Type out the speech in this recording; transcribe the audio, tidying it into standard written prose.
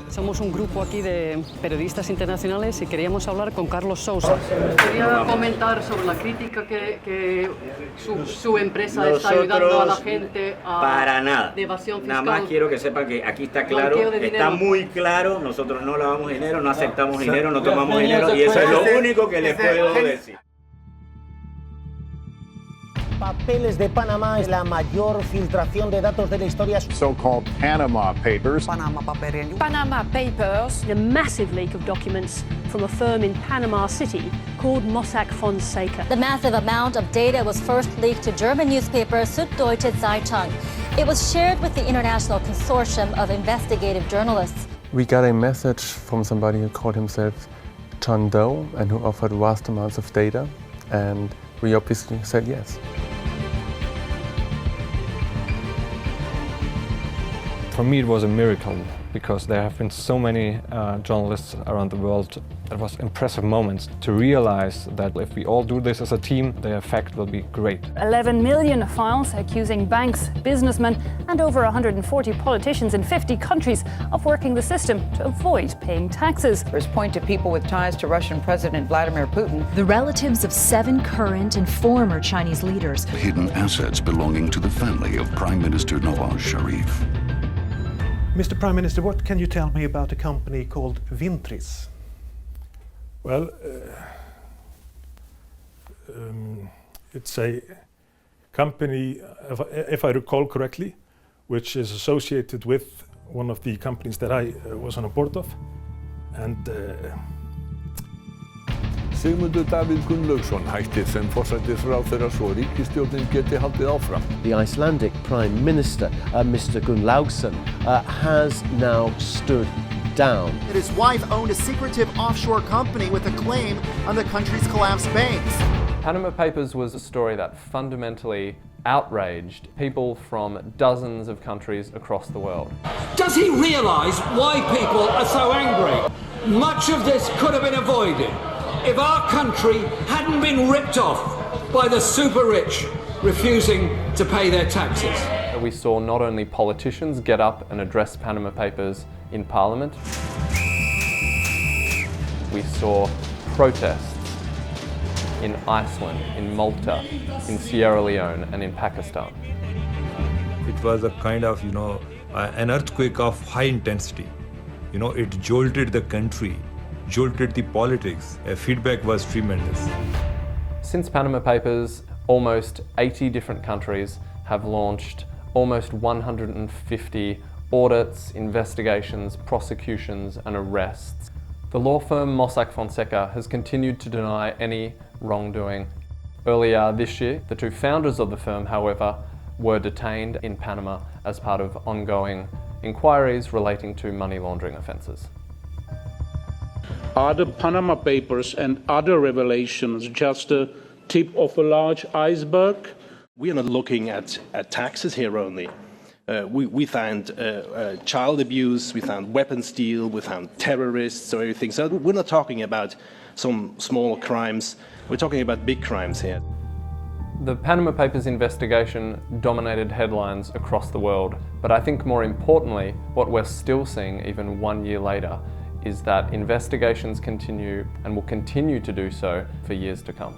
Somos un grupo aquí de periodistas internacionales y queríamos hablar con Carlos Sousa. Quería comentar sobre la crítica que su empresa está ayudando a la gente para nada. De evasión fiscal. Nada más quiero que sepan que aquí está claro, está muy claro, nosotros no lavamos dinero, no aceptamos dinero, no tomamos dinero y eso es lo único que les puedo decir. Papeles de Panamá es la mayor filtración de datos de la historia. So-called Panama Papers. Panama Papers. Panama Papers. A massive leak of documents from a firm in Panama City called Mossack Fonseca. The massive amount of data was first leaked to German newspaper Süddeutsche Zeitung. It was shared with the international consortium of investigative journalists. We got a message from somebody who called himself John Doe and who offered vast amounts of data, and we obviously said yes. For me, it was a miracle because there have been so many journalists around the world. It was impressive moments to realize that if we all do this as a team, the effect will be great. 11 million files accusing banks, businessmen, and over 140 politicians in 50 countries of working the system to avoid paying taxes. First point to people with ties to Russian President Vladimir Putin. The relatives of 7 current and former Chinese leaders. Hidden assets belonging to the family of Prime Minister Nawaz Sharif. Mr. Prime Minister, what can you tell me about a company called Vintris? Well, it's a company, if I recall correctly, which is associated with one of the companies that I was on a board of. And Sigmundur Davíð Gunnlaugsson hættir sem forsætisráðherra svo ríkisstjórnin geti haldið áfram. The Icelandic Prime Minister, Mr. Gunnlaugsson, has now stood down. His wife owned a secretive offshore company with a claim on the country's collapsed banks. Panama Papers was a story that fundamentally outraged people from dozens of countries across the world. Does he realise why people are so angry? Much of this could have been avoided if our country hadn't been ripped off by the super rich refusing to pay their taxes. We saw not only politicians get up and address Panama Papers in Parliament, we saw protests in Iceland, in Malta, in Sierra Leone and in Pakistan. It was a kind of, an earthquake of high intensity. It jolted the country, jolted the politics. Feedback was tremendous. Since Panama Papers, almost 80 different countries have launched almost 150 audits, investigations, prosecutions and arrests. The law firm Mossack Fonseca has continued to deny any wrongdoing. Earlier this year, the 2 founders of the firm, however, were detained in Panama as part of ongoing inquiries relating to money laundering offences. Are the Panama Papers and other revelations just a tip of a large iceberg? We are not looking at taxes here only. We found child abuse, we found weapons steal, we found terrorists, or everything. So we're not talking about some small crimes, we're talking about big crimes here. The Panama Papers investigation dominated headlines across the world, but I think more importantly, what we're still seeing even 1 year later is that investigations continue and will continue to do so for years to come.